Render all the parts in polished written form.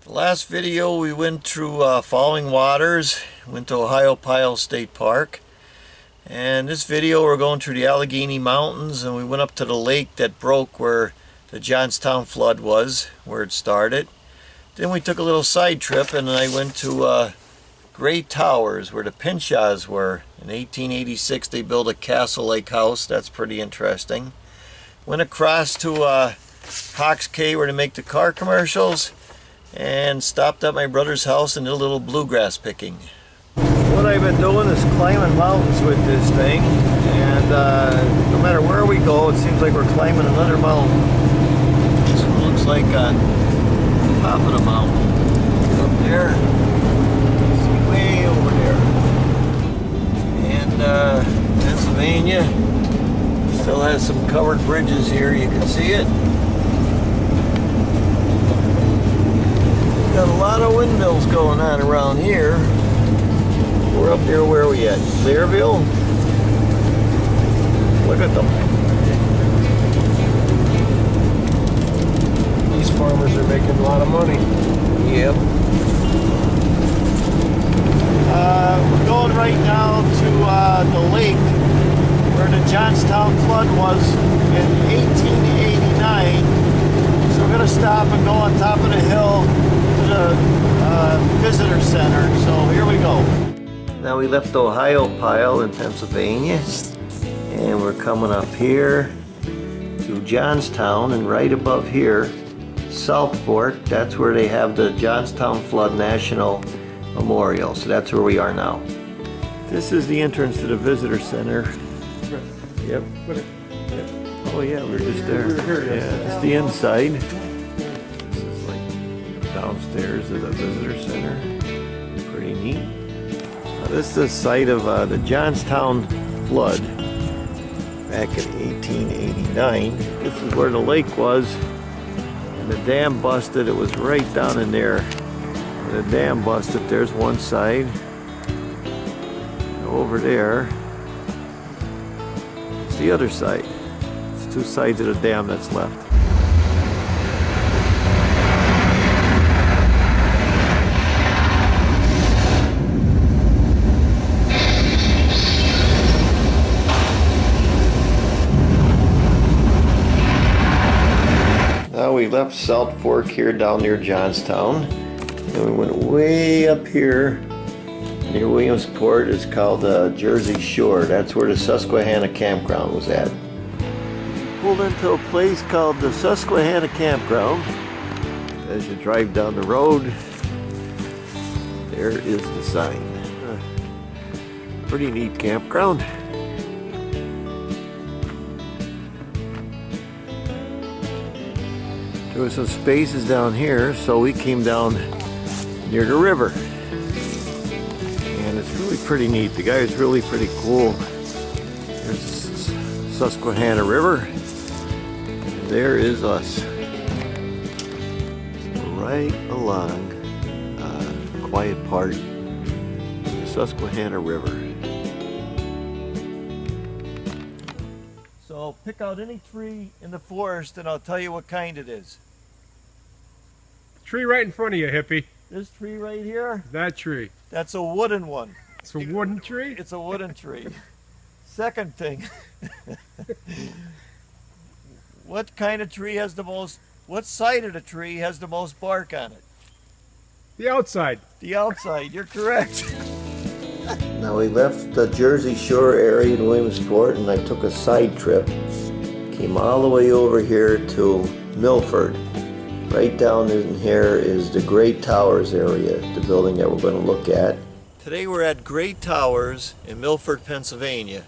The last video we went through Falling Waters, went to Ohio State Park. And this video we're going through the Allegheny Mountains, and we went up to the lake that broke where the Johnstown Flood was, where it started. Then we took a little side trip and I went to Great Towers where the Pinchots were. In 1886 they built a castle-like house. That's pretty interesting. Went across to Hawks Cay where they make the car commercials, and stopped at my brother's house and did a little bluegrass picking. What I've been doing is climbing mountains with this thing, and no matter where we go, it seems like we're climbing another mountain. This one looks like on top of the mountain. Up there, see way over there. And Pennsylvania still has some covered bridges here, you can see it. Got a lot of windmills going on around here. We're up here, where are we at? Clearville? Look at them. These farmers are making a lot of money. Yep. We're going right now to the lake where the Johnstown Flood was in 1889. So we're going to stop and go on top of the hill to the visitor center. So here we go. Now we left Ohio in Pennsylvania, and we're coming up here to Johnstown, and right above here, South Fork, that's where they have the Johnstown Flood National Memorial. So that's where we are now. This is the entrance to the visitor center. Yep. Oh yeah, we're just there. Yeah, it's the inside. This is like downstairs of the visitor center. Pretty neat. This is the site of the Johnstown Flood back in 1889. This is where the lake was, and the dam busted. It was right down in there. The dam busted. There's one side. Over there, it's the other side. It's two sides of the dam that's left. Now we left South Fork here down near Johnstown, and we went way up here near Williamsport. It's called Jersey Shore. That's where the Susquehanna campground was at. Pulled into a place called the Susquehanna campground. As you drive down the road, there is the sign. Pretty neat campground. There was some spaces down here, so we came down near the river. And it's really pretty neat. The guy is really pretty cool. There's the Susquehanna River. And there is us. Right along the quiet part of the Susquehanna River. So pick out any tree in the forest and I'll tell you what kind it is. Tree right in front of you, hippie. This tree right here? That tree. That's a wooden one. It's a wooden tree? It's a wooden tree. Second thing. What kind of tree has the most, what side of the tree has the most bark on it? The outside. The outside, you're correct. Now we left the Jersey Shore area in Williamsport, and I took a side trip. Came all the way over here to Milford. Right down in here is the Great Towers area, the building that we're going to look at. Today we're at Great Towers in Milford, Pennsylvania.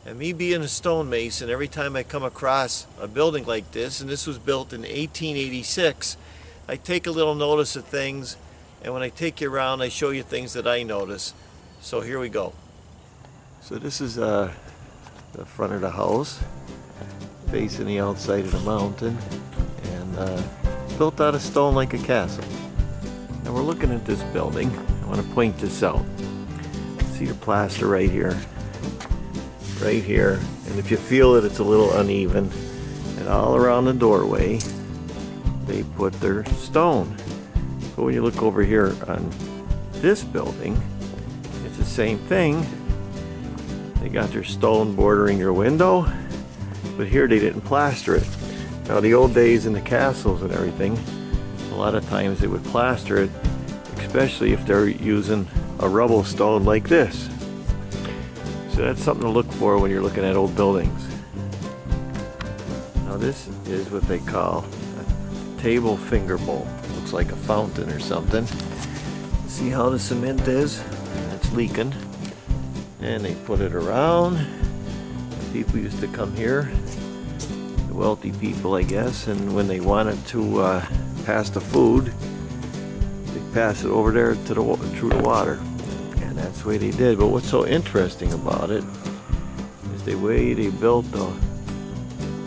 And me being a stonemason, every time I come across a building like this, and this was built in 1886, I take a little notice of things, and when I take you around I show you things that I notice. So here we go. So this is the front of the house, facing the outside of the mountain, and built out of stone like a castle. Now we're looking at this building. I want to point this out. See the plaster right here, and if you feel it, it's a little uneven. And all around the doorway, they put their stone. So when you look over here on this building, it's the same thing. They got their stone bordering your window, but here they didn't plaster it. Now the old days in the castles and everything, a lot of times they would plaster it, especially if they're using a rubble stone like this. So that's something to look for when you're looking at old buildings. Now this is what they call a table finger bowl. Looks like a fountain or something. See how the cement is? It's leaking. And they put it around. People used to come here, the wealthy people I guess, and when they wanted to pass the food, they pass it over there to through the water. And that's the way they did. But what's so interesting about it is the way they built the,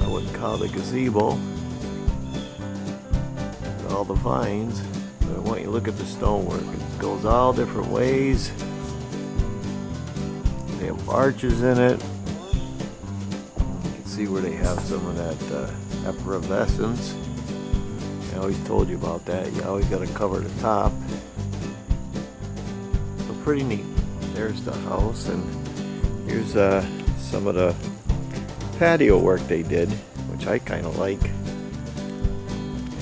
I wouldn't call it a gazebo, with all the vines. But I want you to look at the stonework. It goes all different ways. They have arches in it. You can see where they have some of that effervescence. I always told you about that. You always got to cover the top. So pretty neat. There's the house, and here's some of the patio work they did, which I kind of like.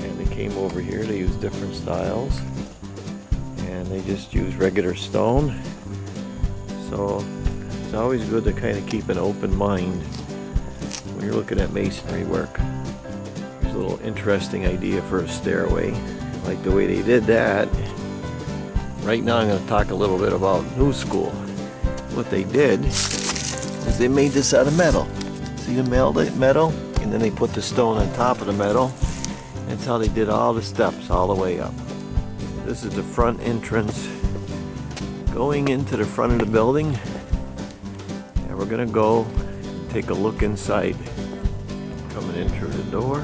And they came over here. They used different styles, and they just used regular stone. So it's always good to kind of keep an open mind when you're looking at masonry work. Here's a little interesting idea for a stairway. I like the way they did that. Right now I'm going to talk a little bit about New School. What they did is they made this out of metal. See the metal? And then they put the stone on top of the metal. That's how they did all the steps all the way up. This is the front entrance going into the front of the building. And we're going to go take a look inside. Coming in through the door.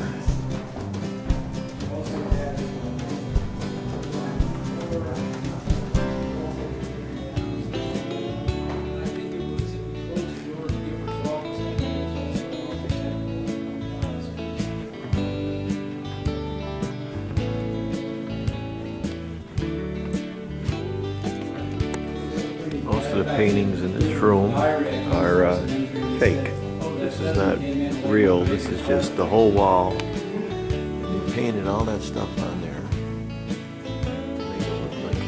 Most of the paintings in this room are fake. This is not real. This is just the whole wall. And they painted all that stuff on there. To make it look like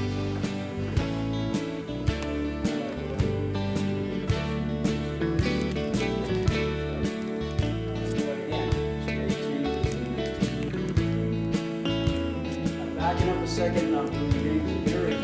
backing up a second, I'm beginning to hear it.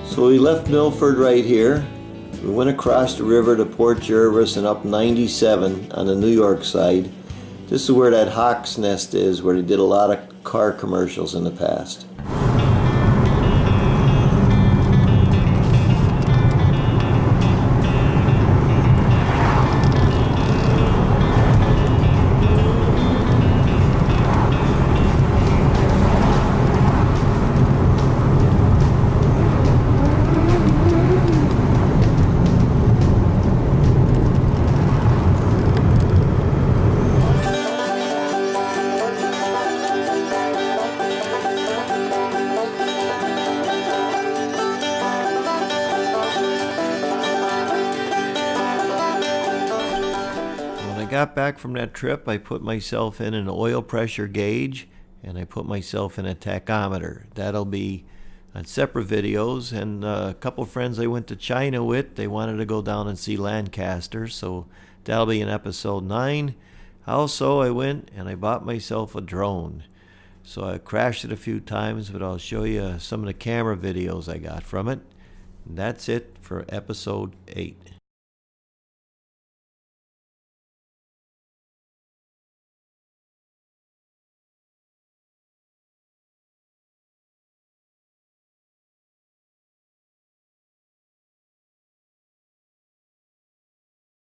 So we left Milford right here. We went across the river to Port Jervis and up 97 on the New York side. This is where that Hawk's Nest is, where they did a lot of car commercials in the past. Got back from that trip, I put myself in an oil pressure gauge and I put myself in a tachometer. That'll be on separate videos. And a couple of friends I went to China with, they wanted to go down and see Lancaster, so that'll be in episode 9. Also, I went and I bought myself a drone. So I crashed it a few times, but I'll show you some of the camera videos I got from it. And that's it for episode 8.